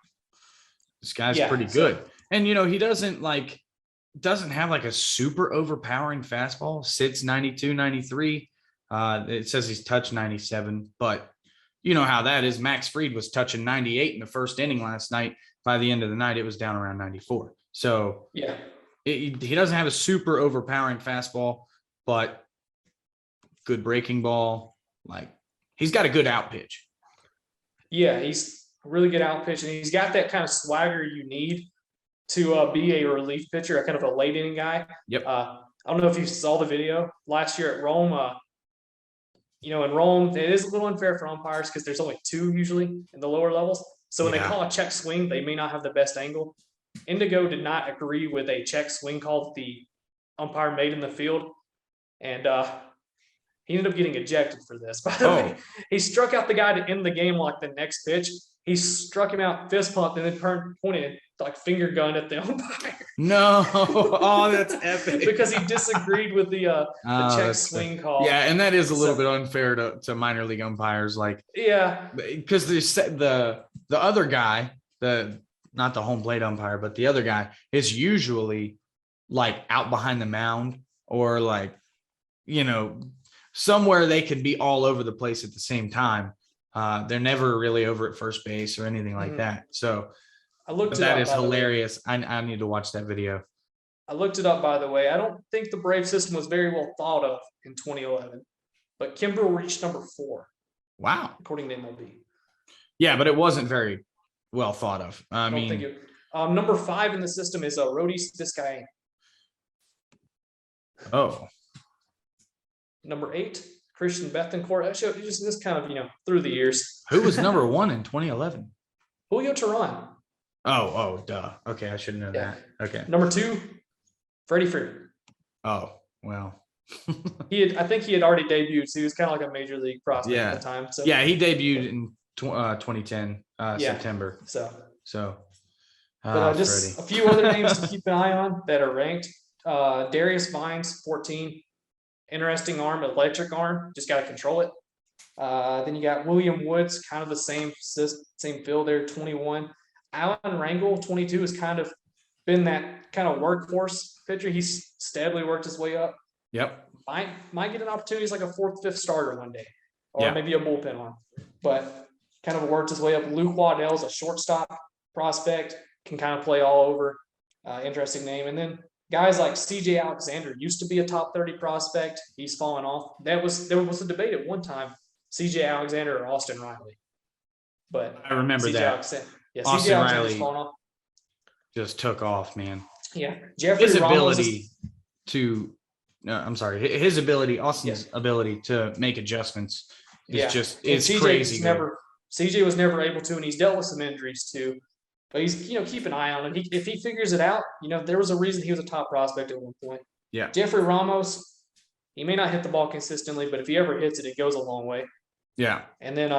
this guy's pretty good. And he doesn't have like a super overpowering fastball. Sits 92, 93. It says he's touched 97, but you know how that is. Max Fried was touching 98 in the first inning last night. By the end of the night, it was down around 94. So yeah, he doesn't have a super overpowering fastball, but good breaking ball. Like, he's got a good out pitch. Yeah, he's a really good out pitch, and he's got that kind of swagger you need to be a relief pitcher, a kind of a late inning guy. Yep. I don't know if you saw the video last year at Rome. In Rome, it is a little unfair for umpires because there's only two usually in the lower levels. So when they call a check swing, they may not have the best angle. Indigo did not agree with a check swing call that the umpire made in the field, and he ended up getting ejected for this. By the way, he struck out the guy to end the game like the next pitch. He struck him out, fist pumped, and then pointed like finger gun at the umpire. No, that's epic. Because he disagreed with the check swing call. Yeah, and that is a little bit unfair to minor league umpires. Like, yeah, because the other guy, not the home plate umpire, but the other guy is usually like out behind the mound or like, somewhere they could be all over the place at the same time. They're never really over at first base or anything like that. So I looked it that up, is hilarious. I need to watch that video. I looked it up, by the way. I don't think the Brave system was very well thought of in 2011, but Kimbrell reached number 4. Wow. According to MLB. Yeah, but it wasn't very well thought of. I don't think it. Number 5 in the system is Rodis Vizcaíno. Oh. Number 8, Christian Bethancourt. That showed just kind of, through the years. Who was number 1 in 2011? Julio Teheran. Oh, duh. Okay, I should know that. Okay. Number 2, Freddie Freeman. Oh, well. I think he had already debuted, so he was kind of like a major league prospect at the time. So yeah, he debuted in 2010 September. But just Freddie. A few other names to keep an eye on that are ranked. Darius Vines, 14. Interesting arm, electric arm. Just got to control it. Then you got William Woods, kind of the same field there, 21. Alan Rangel, 22, has kind of been that kind of workhorse pitcher. He's steadily worked his way up. Yep. Might get an opportunity as like a 4th, 5th starter one day, or maybe a bullpen arm. But kind of worked his way up. Luke Waddell's a shortstop prospect, can kind of play all over. Interesting name. And then guys like CJ Alexander used to be a top 30 prospect. He's fallen off. There was a debate at one time, CJ Alexander or Austin Riley. But I remember that. Austin Riley just took off, man. Yeah. His ability Austin's ability to make adjustments is crazy. CJ was never able to, and he's dealt with some injuries too. But he's, keep an eye on him. If he figures it out, there was a reason he was a top prospect at one point. Yeah. Jeffrey Ramos, he may not hit the ball consistently, but if he ever hits it, it goes a long way. Yeah. And then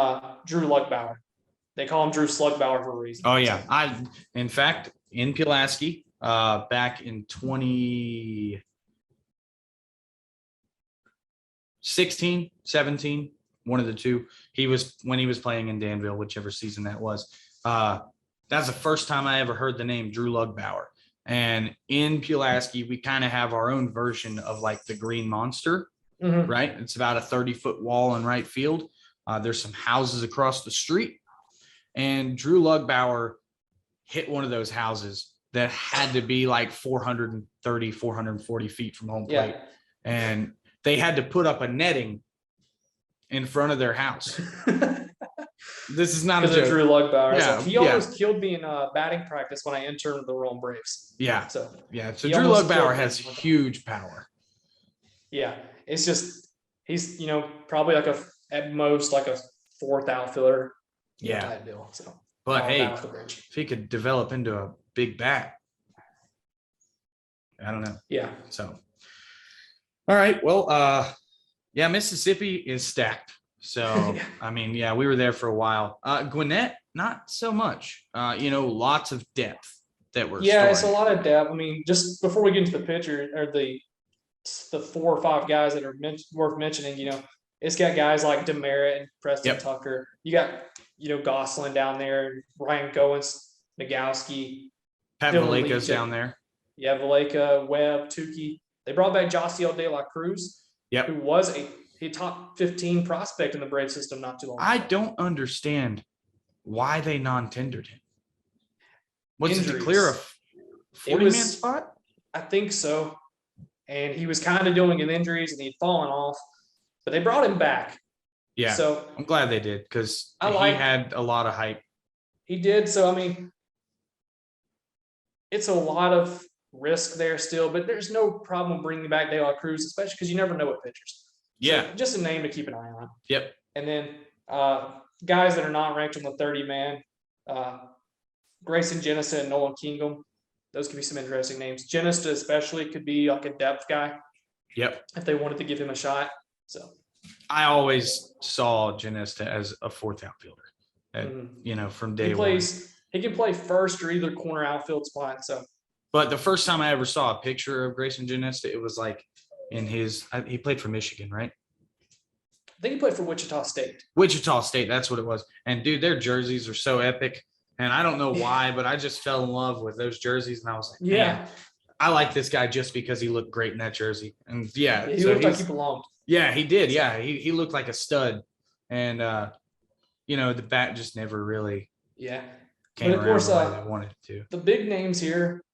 Drew Lugbauer. They call him Drew Slugbauer for a reason. Oh yeah. In fact, in Pulaski, back in 2016, 17, one of the two, when he was playing in Danville, whichever season that was. That's the first time I ever heard the name Drew Lugbauer. And in Pulaski, we kind of have our own version of like the Green Monster, right? It's about a 30-foot wall in right field. There's some houses across the street. And Drew Lugbauer hit one of those houses that had to be like 430, 440 feet from home plate. Yeah. And they had to put up a netting in front of their house. This is not a joke. Drew Lugbauer. Yeah, he almost killed me in batting practice when I interned the Rome Braves. Yeah. So Drew Lugbauer has huge power. Yeah. It's just he's, probably like at most like a fourth outfielder, Yeah. type deal. So, But all hey, that off the bridge. if he could develop into a big bat, I don't know. Yeah. So, all right. Well, yeah, Mississippi is stacked. So, Yeah. I mean, yeah, we were there for a while. Gwinnett, not so much. Lots of depth that we're Yeah, it's a storing. lot of depth. I mean, just before we get into the pitcher or the 4 or 5 guys that are worth mentioning, it's got guys like Demerit and Preston Yep. Tucker. You got, Gosselin down there, Ryan Goins, Nagowski, Pat Dylan Valleca's Leach, down there. Yeah, Valleca, Webb, Tukey. They brought back Josiel De La Cruz, Yep. who was a top 15 prospect in the Brave system not too long ago. I don't understand why they non-tendered him. Was it to clear a 40-man spot? I think so. And he was kind of dealing with injuries and he'd fallen off, but they brought him back. Yeah. So I'm glad they did because he had a lot of hype. He did. So, I mean, it's a lot of risk there still, but there's no problem bringing back De La Cruz, especially because you never know what pitchers. Yeah. So just a name to keep an eye on. Yep. And then guys that are not ranked on the 30-man, Grayson Jennison and Nolan Kingham. Those could be some interesting names. Jennison especially could be like a depth guy. Yep. If they wanted to give him a shot. So I always saw Janesta as a fourth outfielder, from day one. He can play first or either corner outfield spot. So, but the first time I ever saw a picture of Grayson Janesta, it was like he played for Michigan, right? I think he played for Wichita State. Wichita State, that's what it was. And dude, their jerseys are so epic. And I don't know why, but I just fell in love with those jerseys. And I was like, man, I like this guy just because he looked great in that jersey. And he looked like he belonged. Yeah, he did. Yeah, he looked like a stud. And, the bat just never really came around the way they wanted it to. The big names here,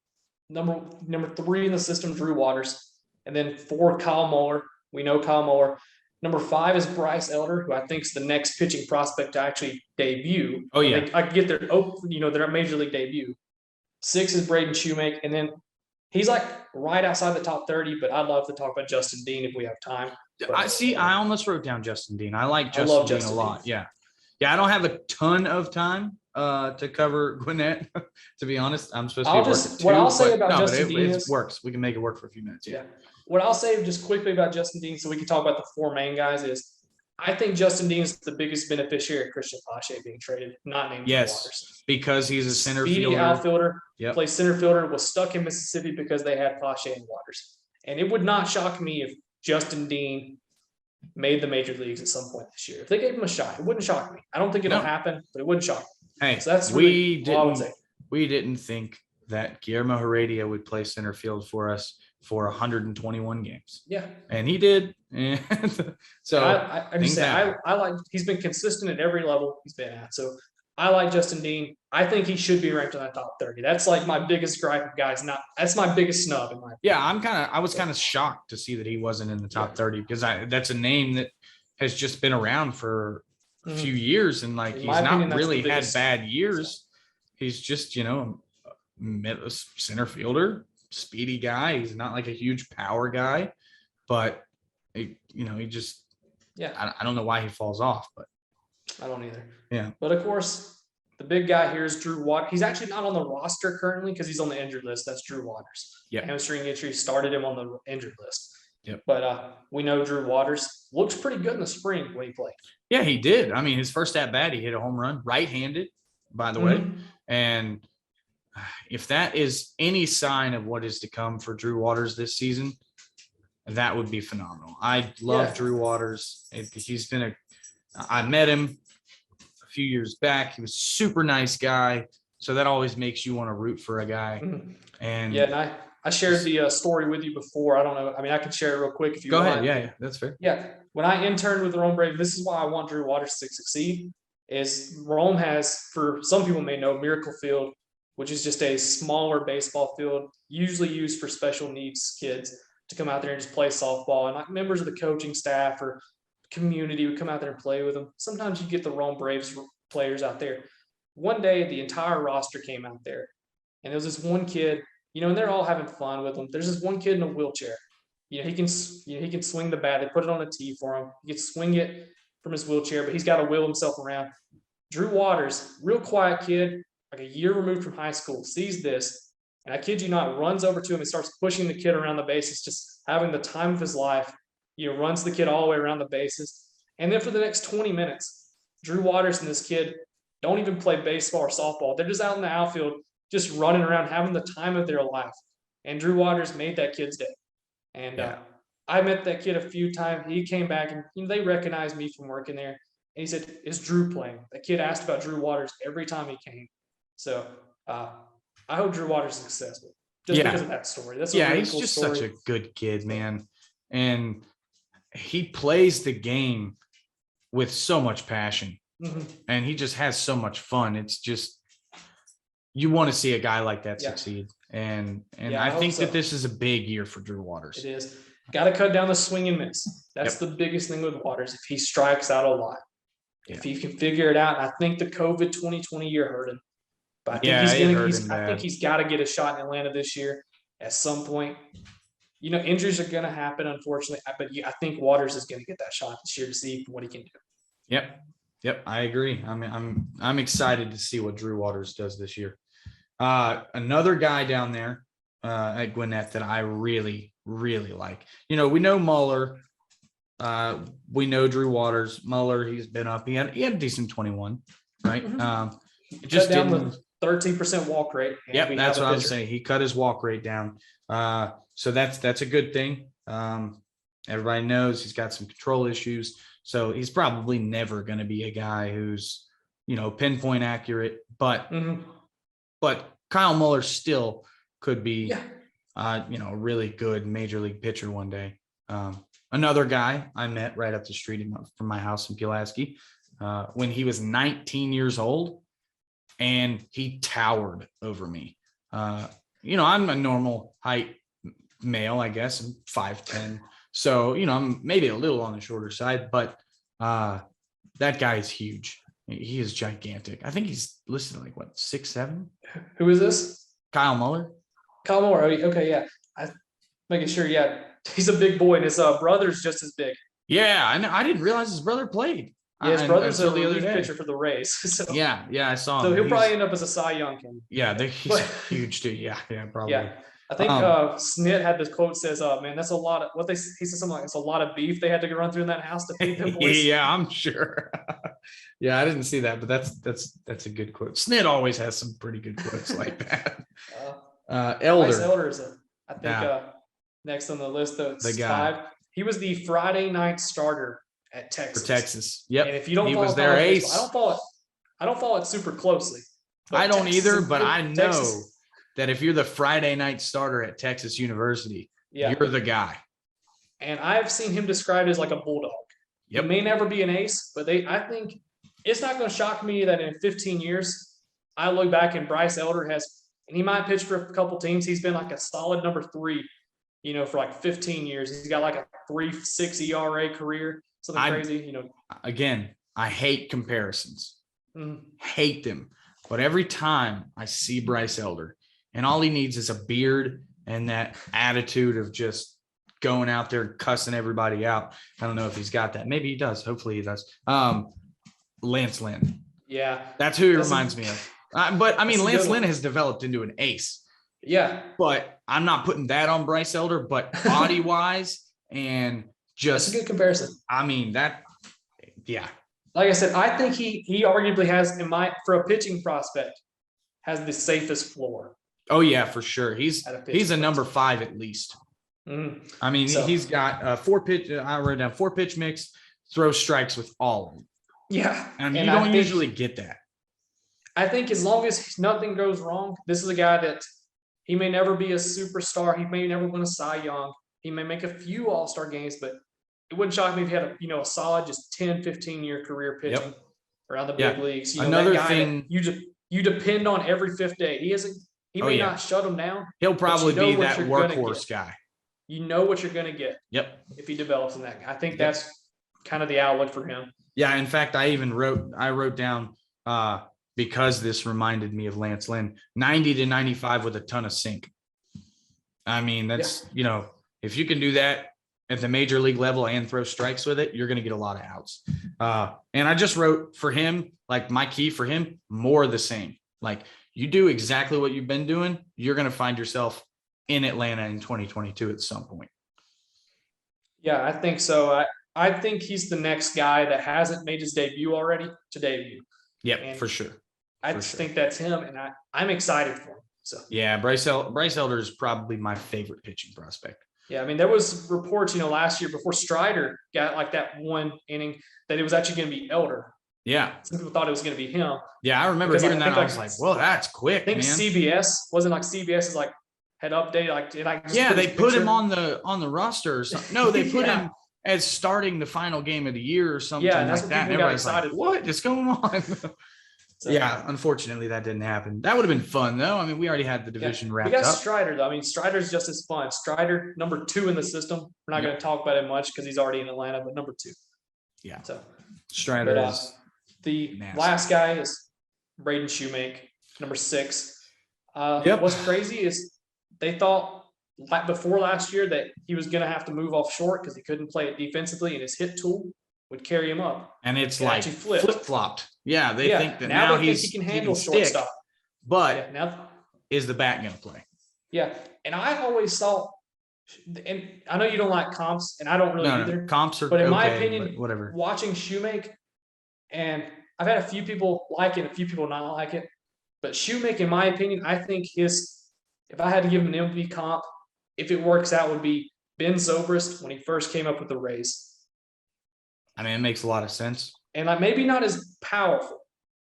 number 3 in the system, Drew Waters. And then 4, Kyle Muller. We know Kyle Muller. Number 5 is Bryce Elder, who I think is the next pitching prospect to actually debut. Oh, yeah. I get their major league debut. 6 is Braden Shoemake. And then he's like right outside the top 30, but I'd love to talk about Justin Dean if we have time. I almost wrote down Justin Dean. I like Justin Dean a lot. Dean. Yeah. Yeah, I don't have a ton of time to cover Gwinnett, to be honest. I'm supposed to be working too. What I'll say about Justin Dean is works. We can make it work for a few minutes. Yeah. What I'll say just quickly about Justin Dean, so we can talk about the 4 main guys, is I think Justin Dean is the biggest beneficiary of Christian Pache being traded, not named Waters. Because he's a center Speedy outfielder, yep. Plays center fielder, was stuck in Mississippi because they had Pache and Waters. And it would not shock me if Justin Dean made the major leagues at some point this year. If they gave him a shot, it wouldn't shock me. I don't think it'll happen, but it wouldn't shock me. Hey, so that's we didn't think that Guillermo Heredia would play center field for us for 121 games. Yeah. And he did. And so I just say I like he's been consistent at every level he's been at. So I like Justin Dean. I think he should be ranked in that top 30. That's like my biggest gripe of guys. That's my biggest snub in my opinion. Yeah, I was kind of shocked to see that he wasn't in the top 30 because that's a name that has just been around for a few years and like he's not really had bad years. He's just, a center fielder, speedy guy. He's not like a huge power guy, but he just I don't know why he falls off, but I don't either. Yeah. But of course, the big guy here is Drew Waters. He's actually not on the roster currently because he's on the injured list. That's Drew Waters. Yeah. Hamstring injury started him on the injured list. Yep. But we know Drew Waters looks pretty good in the spring when he played. Yeah, he did. I mean, his first at bat, he hit a home run, right-handed, by the way. And if that is any sign of what is to come for Drew Waters this season, that would be phenomenal. I love Drew Waters. I met him a few years back. He was a super nice guy. So that always makes you want to root for a guy. And I shared the story with you before. I don't know. I mean, I can share it real quick if you want. Go ahead. Yeah, that's fair. Yeah. When I interned with the Rome Brave, this is why I want Drew Waters to succeed, is Rome has, for some people may know, Miracle Field, which is just a smaller baseball field, usually used for special needs kids to come out there and just play softball. And like members of the coaching staff or community would come out there and play with them. Sometimes you get the Rome Braves players out there. One day, the entire roster came out there, and there was this one kid, and they're all having fun with them. There's this one kid in a wheelchair, he can swing the bat. They put it on a tee for him. He can swing it from his wheelchair, but he's got to wheel himself around. Drew Waters, real quiet kid, like a year removed from high school, sees this, and I kid you not, runs over to him and starts pushing the kid around the bases, just having the time of his life. Runs the kid all the way around the bases. And then for the next 20 minutes, Drew Waters and this kid don't even play baseball or softball. They're just out in the outfield, just running around, having the time of their life. And Drew Waters made that kid's day. And I met that kid a few times. He came back and they recognized me from working there. And he said, "Is Drew playing?" The kid asked about Drew Waters every time he came. So I hope Drew Waters is successful just because of that story. That's a really he's cool just story. such a good kid, man. And he plays the game with so much passion. Mm-hmm. And he just has so much fun. It's just, you want to see a guy like that succeed. And I think that this is a big year for Drew Waters. It is. Got to cut down the swing and miss. That's the biggest thing with Waters. If he strikes out a lot, if he can figure it out, and I think the COVID 2020 year hurt him. But I think he's got to get a shot in Atlanta this year at some point. Injuries are going to happen, unfortunately. But I think Waters is going to get that shot this year to see what he can do. Yep, I agree. I'm excited to see what Drew Waters does this year. Another guy down there at Gwinnett that I really, really like. We know Muller. We know Drew Waters. Muller, he's been up. He had a decent 21, right? Mm-hmm. Just down the 13% walk rate. Yep, that's what I was saying. He cut his walk rate down. So that's a good thing. Everybody knows he's got some control issues. So he's probably never going to be a guy who's, pinpoint accurate. But Kyle Muller still could be, a really good major league pitcher one day. Another guy I met right up the street from my house in Pulaski when he was 19 years old, and he towered over me. I'm a normal height male, I guess. I'm 5'10". So, I'm maybe a little on the shorter side, but that guy is huge. He is gigantic. I think he's listed like 6'7". Who is this? Kyle Muller. Kyle Muller. Okay, yeah. I'm making sure. Yeah, he's a big boy, and his brother's just as big. Yeah, I didn't realize his brother played. Yeah, his brother's a relief pitcher for the Rays. So, yeah, I saw him. So he'll probably end up as a Cy Young candidate. Yeah, he's huge too. Yeah, probably. Yeah. I think Snit had this quote says, "Man, that's a lot of what he said something like it's a lot of beef they had to run through in that house to feed them boys." Yeah, I'm sure. Yeah, I didn't see that, but that's a good quote. Snit always has some pretty good quotes like that. Elder. Bryce Elder is I think next on the list. The guy. 5. He was the Friday night starter at Texas. For Texas. Yep. And if you don't, he was their ace. I don't follow it super closely. I don't either, but I know that if you're the Friday night starter at Texas University, you're the guy. And I've seen him described as like a bulldog. Yep. He may never be an ace, but I think it's not going to shock me that in 15 years, I look back and Bryce Elder and he might pitch for a couple teams. He's been like a solid number 3, for like 15 years. He's got like a 3.6 ERA career, something crazy, Again, I hate comparisons. Hate them. But every time I see Bryce Elder, and all he needs is a beard and that attitude of just going out there cussing everybody out. I don't know if he's got that. Maybe he does. Hopefully he does. Lance Lynn. Yeah. That's who he reminds me of. But I mean, Lance Lynn has developed into an ace. Yeah. But I'm not putting that on Bryce Elder, but body wise and just. That's a good comparison. I mean, yeah. Like I said, I think he arguably has, for a pitching prospect, has the safest floor. Oh yeah, for sure. He's a number 5 at least. Mm-hmm. I mean, he's got 4 pitch. I wrote down 4 pitch mix, throw strikes with all of them. Yeah, and you don't usually get that. I think as long as nothing goes wrong, this is a guy that he may never be a superstar. He may never win a Cy Young. He may make a few All-Star games, but it wouldn't shock me if he had a solid just 10, 15-year career pitching around the big leagues. Another thing you depend on every 5th day. He may not shut him down. He'll probably be that workhorse guy. You know what you're going to get. Yep. If he develops in that. I think that's kind of the outlook for him. Yeah. In fact, I wrote down because this reminded me of Lance Lynn, 90 to 95 with a ton of sink. I mean, that's, If you can do that at the major league level and throw strikes with it, you're going to get a lot of outs. And I just wrote for him, like my key for him, more of the same. Like you do exactly what you've been doing, you're going to find yourself in Atlanta in 2022 at some point. Yeah, I think so. I think he's the next guy that hasn't made his debut already to debut. Yep, And for sure. I just think that's him, and I'm excited for him. So yeah, Bryce Elder is probably my favorite pitching prospect. yeah, I mean, there was reports, last year before Strider got like that one inning that it was actually going to be Elder. Yeah, some people thought it was going to be him. Yeah, I remember hearing that. I was like, "Well, that's quick." I think man. CBS wasn't like CBS is like had updated like did I? Yeah, they put him on the roster or something. No, they put him as starting the final game of the year or something like that. And everybody's like, "What is going on?" So, yeah, unfortunately, that didn't happen. That would have been fun, though. I mean, we already had the division wrapped up. We got Strider, though. I mean, Strider's just as fun. Strider, number 2 in the system. We're not going to talk about it much because he's already in Atlanta, but number 2. Yeah. So Strider is the nasty. last guy is Braden Shoemake, number 6. What's crazy is they thought before last year that he was going to have to move off short because he couldn't play it defensively, and his hit tool would carry him up. And it's like flip-flopped. Yeah, they think that now he can handle shortstop. But now is the bat going to play? Yeah, and I always thought, and I know you don't like comps, and I don't really either. No, comps are but in my opinion, whatever. Watching Shoemake, and I've had a few people like it, a few people not like it, but Shoemake, in my opinion, I think if I had to give him an MVP comp, if it works out, would be Ben Zobrist when he first came up with the Rays. I mean, it makes a lot of sense. And like maybe not as powerful,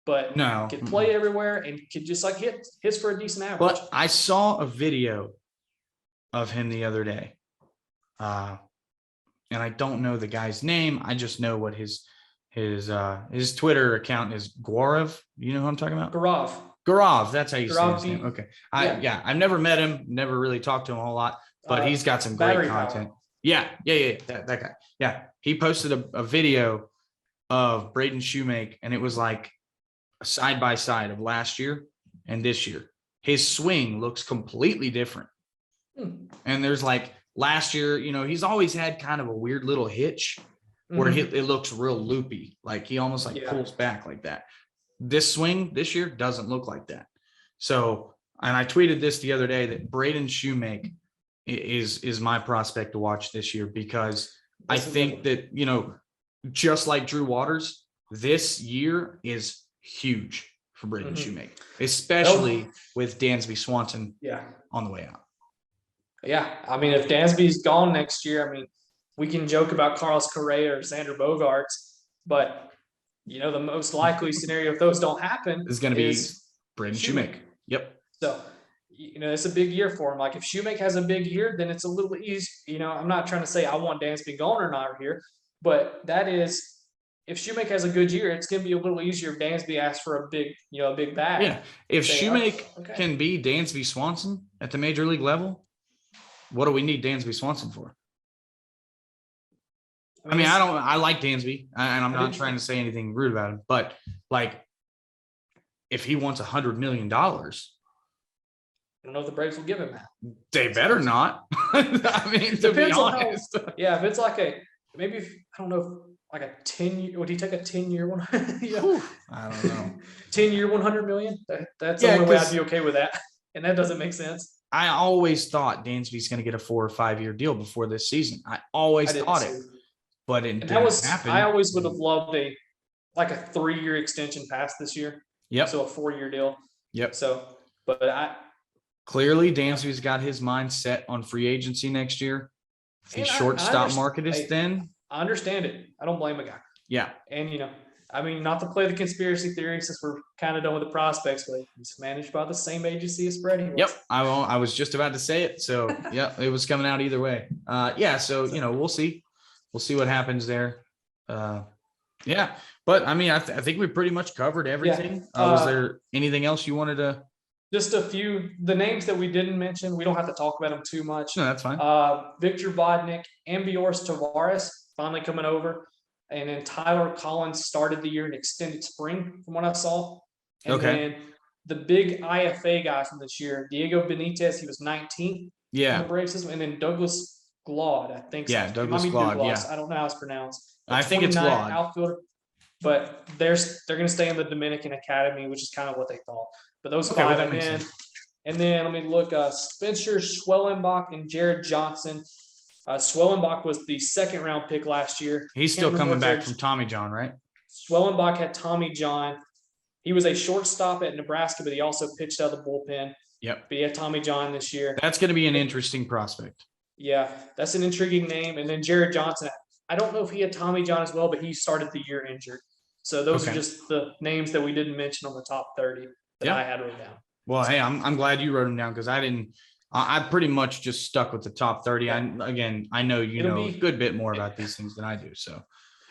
but no, could play everywhere and could just like hits for a decent average. But I saw a video of him the other day. And I don't know the guy's name. I just know what his Twitter account is. Gaurav. You know who I'm talking about? Gaurav. That's how you say his name. Okay. I've never met him, never really talked to him a whole lot, but he's got some great content. Yeah. That guy. Yeah. He posted a video of Braden Shoemake, and it was like a side by side of last year and this year. His swing looks completely different. And there's like last year, he's always had kind of a weird little hitch where it looks real loopy. Like he almost pulls back like that. This swing this year doesn't look like that. So, and I tweeted this the other day that Braden Shoemake is my prospect to watch this year because I think that, just like Drew Waters, this year is huge for Braden Shoemake, especially with Dansby Swanson on the way out. Yeah. I mean, if Dansby's gone next year, I mean, we can joke about Carlos Correa or Xander Bogaerts, but, the most likely scenario if those don't happen is going to be Braden Shoemake. Yep. So, it's a big year for him. Like if Shoemake has a big year, then it's a little easy. I'm not trying to say I want Dansby gone or not here, but that is, if Shoemake has a good year, it's going to be a little easier if Dansby asks for a big bag. Yeah. If Shoemake can be Dansby Swanson at the major league level, what do we need Dansby Swanson for? I mean, I like Dansby, and I'm not trying to say anything rude about him, but like, if he wants $100 million, I don't know if the Braves will give him that. They better not. I mean, to be honest. If it's like I don't know, like a 10-year, would he take a 10-year one? I don't know. 10-year, 100 million? That's the only way I'd be okay with that. And that doesn't make sense. I always thought Dansby's going to get a 4 or 5 year deal before this season. I always thought it, but it didn't happen. I always would have loved a 3-year extension past this year. Yep. So a 4-year deal. Yep. So, but clearly, Dansby's got his mind set on free agency next year. The shortstop market is thin. I understand it. I don't blame a guy. Yeah. And, I mean, not to play the conspiracy theory since we're kind of done with the prospects, but he's managed by the same agency as Freddie. Yep. I was just about to say it. So, yeah, it was coming out either way. So, we'll see. We'll see what happens there. Yeah. But, I mean, I think we pretty much covered everything. Was there anything else you wanted to? Just a few, the names that we didn't mention, we don't have to talk about them too much. No, that's fine. Victor Vodnik, Ambioris Tavares, finally coming over. And then Tyler Collins started the year in extended spring, from what I saw. And then the big IFA guy from this year, Diego Benitez, he was 19th in the Braves system. And then Douglas Glaud, I think so. Yeah, It might Douglas be Glaud, Douglas. yeah. I don't know how it's pronounced. A I think it's 29 Glaud. outfielder, but they're going to stay in the Dominican Academy, which is kind of what they thought. But those Okay, well, 5, that and makes then sense. let me look. Spencer Schwellenbach and Jared Johnson. Schwellenbach was the 2nd-round pick last year. He's Can't still remember coming what back Jared from Tommy John, right? Schwellenbach had Tommy John. He was a shortstop at Nebraska, but he also pitched out of the bullpen. Yep. But he had Tommy John this year. That's going to be an interesting prospect. Yeah, that's an intriguing name. And then Jared Johnson, I don't know if he had Tommy John as well, but he started the year injured. So those are Okay. just the names that we didn't mention on the top 30 that I had written down. Well, hey, I'm glad you wrote them down, because I didn't. I pretty much just stuck with the top 30. Yeah. I know you It'll know be- a good bit more about these things than I do. So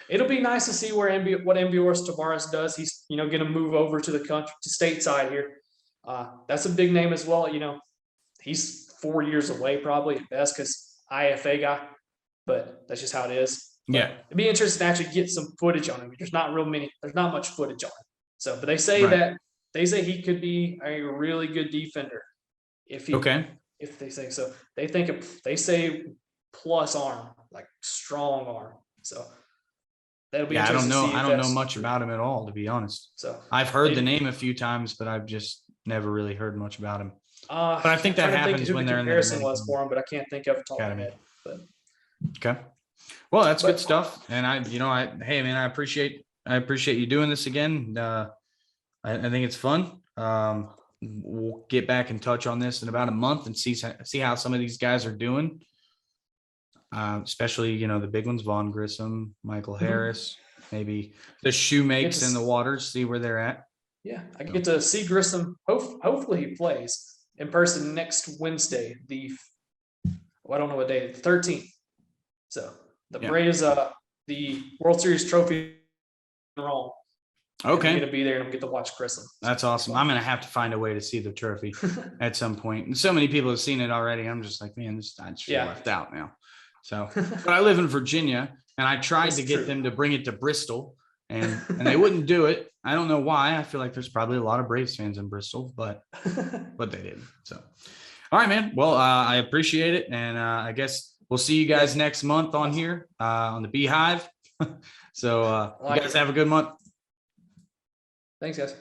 It'll be nice to see what Ambioris Tavares does. He's going to move over to the country to stateside here. That's a big name as well. He's 4 years away probably at best because IFA guy, but that's just how it is. But yeah, it'd be interesting to actually get some footage on him. There's not much footage on him. So, but they say Right. he could be a really good defender if they say so. They say plus arm, like strong arm. So that'll be yeah. I don't interesting know. to see if I don't know that's much true. about him at all, to be honest. So I've heard the maybe- name a few times, but I've just never really heard much about him. But I think that trying to happens who when the they're in the comparison was Dominican for him, but I can't think of it top of my Academy. head. But Okay. Well, that's good But- stuff. And hey man, I appreciate you doing this again. I think it's fun. We'll get back in touch on this in about a month and see how some of these guys are doing. Especially, the big ones, Vaughn Grissom, Michael Harris, maybe the shoemakes in the waters, see where they're at. yeah, I get to see Grissom. Hopefully he plays in person next Wednesday. I don't know what day, the 13th. So the Yeah. Braves, the World Series trophy in Rome. I'm Okay. going to be there and I'm going to get to watch Grissom. That's awesome. I'm going to have to find a way to see the trophy at some point. And so many people have seen it already. I'm just like, man, I just feel left out now. So, but I live in Virginia and I tried to get them to bring it to Bristol and they wouldn't do it. I don't know why. I feel like there's probably a lot of Braves fans in Bristol, but they didn't. So, all right, man. Well, I appreciate it. And I guess we'll see you guys next month on here on the Bee Hive. So you guys have a good month. Thanks, guys.